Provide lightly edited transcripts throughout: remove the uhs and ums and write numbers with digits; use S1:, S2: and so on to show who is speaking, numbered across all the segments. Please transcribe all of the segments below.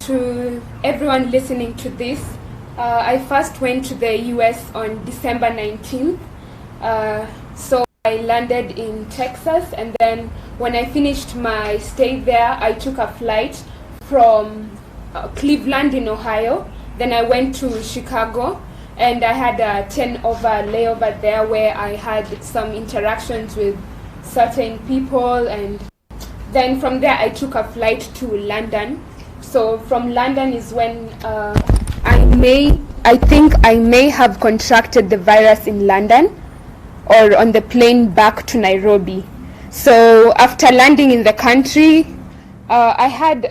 S1: to everyone listening to this. I first went to the US on December 19th. So I landed in Texas, and then when I finished my stay there, I took a flight from Cleveland in Ohio. Then I went to Chicago, and I had a 10-hour layover there where I had some interactions with certain people, and then from there I took a flight to London. So from London is when I think I may have contracted the virus in London or on the plane back to Nairobi. So after landing in the country, I had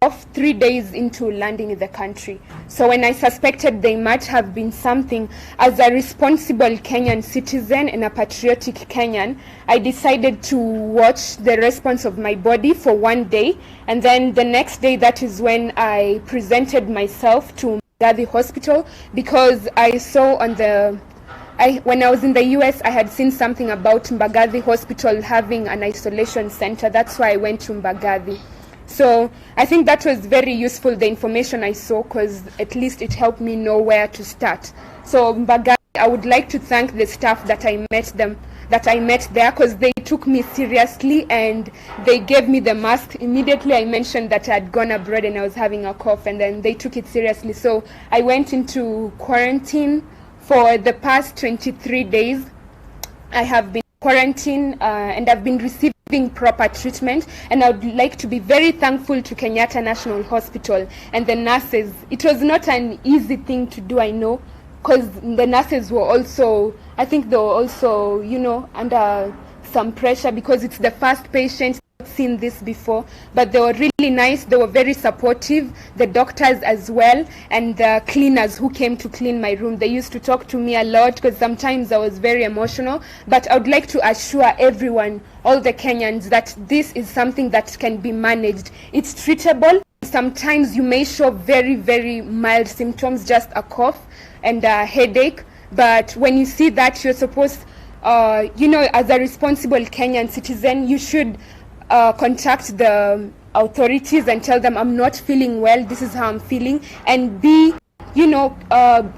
S1: off 3 days into landing in the country. So when I suspected they might have been something, as a responsible Kenyan citizen and a patriotic Kenyan, I decided to watch the response of my body for 1 day. And then the next day, that is when I presented myself to Mbagathi Hospital, because I saw when I was in the US, I had seen something about Mbagathi Hospital having an isolation center. That's why I went to Mbagathi. So I think that was very useful, the information I saw, because at least it helped me know where to start. So Mbagathi, I would like to thank the staff that I met there, because they took me seriously and they gave me the mask. Immediately I mentioned that I had gone abroad and I was having a cough, and then they took it seriously. So I went into quarantine for the past 23 days. I have been quarantined and I've been receiving proper treatment, and I would like to be very thankful to Kenyatta National Hospital and the nurses. It was not an easy thing to do, I know, because the nurses were also, I think they were also, under some pressure, because it's the first patient seen this before, but they were really nice. They were very supportive, the doctors as well, and the cleaners who came to clean my room. They used to talk to me a lot, because sometimes I was very emotional, but I would like to assure everyone, all the Kenyans, that this is something that can be managed. It's treatable. Sometimes you may show very, very mild symptoms, just a cough and a headache, but when you see that, you're supposed, as a responsible Kenyan citizen, you should contact the authorities and tell them, I'm not feeling well, this is how I'm feeling, and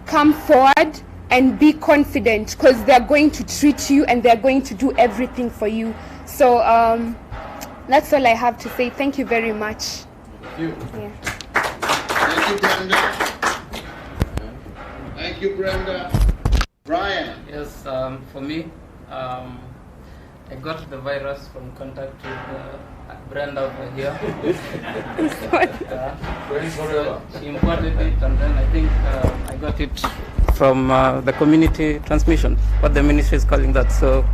S1: come forward and be confident, because they're going to treat you and they're going to do everything for you. So that's all I have to say. Thank you very much.
S2: Thank you.
S1: Yeah.
S2: Thank you, Brenda. Thank you, Brenda. Brian.
S3: Yes, for me, I got the virus from contact with Brenda over here. She imported it, and then I think I got it from the community transmission, what the ministry is calling that. So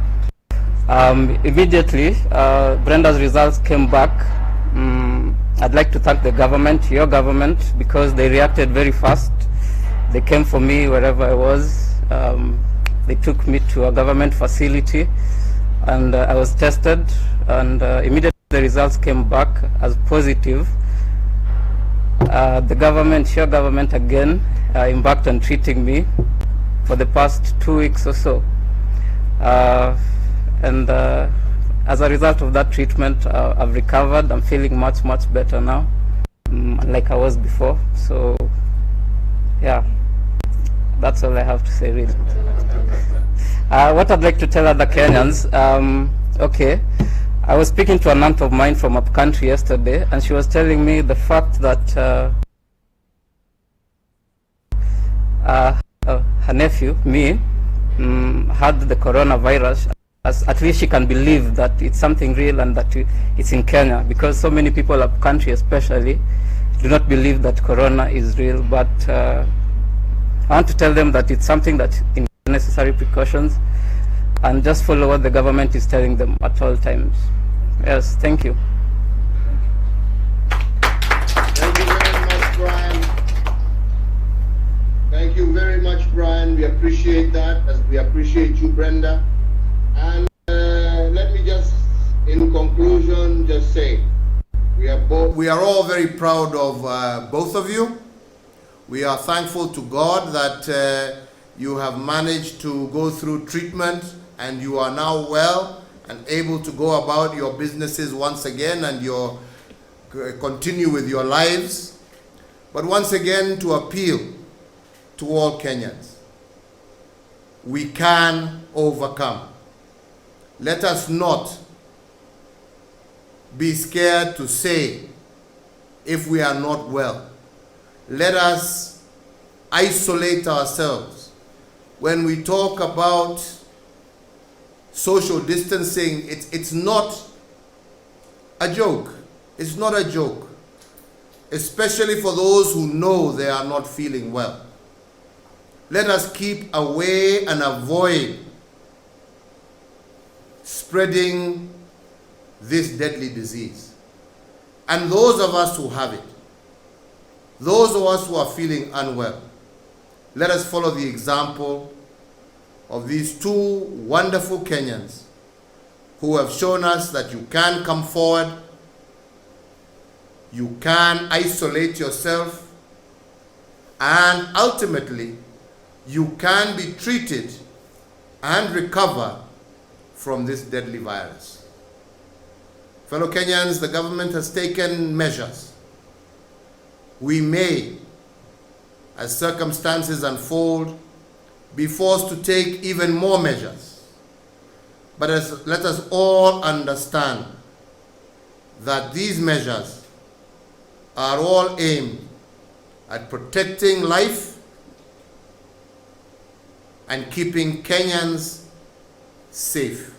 S3: immediately, Brenda's results came back. I'd like to thank the government, your government, because they reacted very fast. They came for me wherever I was. They took me to a government facility, and I was tested, and immediately the results came back as positive. The government, your government again, embarked on treating me for the past 2 weeks or so. And as a result of that treatment, I've recovered. I'm feeling much, much better now, like I was before. So, yeah, that's all I have to say, really. What I'd like to tell other Kenyans, okay, I was speaking to an aunt of mine from up country yesterday, and she was telling me the fact that her nephew, me, had the coronavirus. At least she can believe that it's something real and that it's in Kenya, because so many people up country especially do not believe that corona is real. But I want to tell them that it's something that in necessary precautions, and just follow what the government is telling them at all times. Yes, thank you.
S2: Thank you very much, Brian. Thank you very much, Brian. We appreciate that, as we appreciate you, Brenda. And let me just, in conclusion, just say, we are all very proud of both of you. We are thankful to God that you have managed to go through treatment and you are now well and able to go about your businesses once again and continue with your lives. but once again to appeal to all Kenyans. We can overcome. Let us not be scared to say if we are not well. Let us isolate ourselves. When we talk about social distancing, it's not a joke. It's not a joke, especially for those who know they are not feeling well. Let us keep away and avoid spreading this deadly disease. And those of us who have it, those of us who are feeling unwell, let us follow the example of these two wonderful Kenyans who have shown us that you can come forward, you can isolate yourself, and ultimately you can be treated and recover from this deadly virus. Fellow Kenyans, the government has taken measures. We may, as circumstances unfold, be forced to take even more measures. But let us all understand that these measures are all aimed at protecting life and keeping Kenyans safe.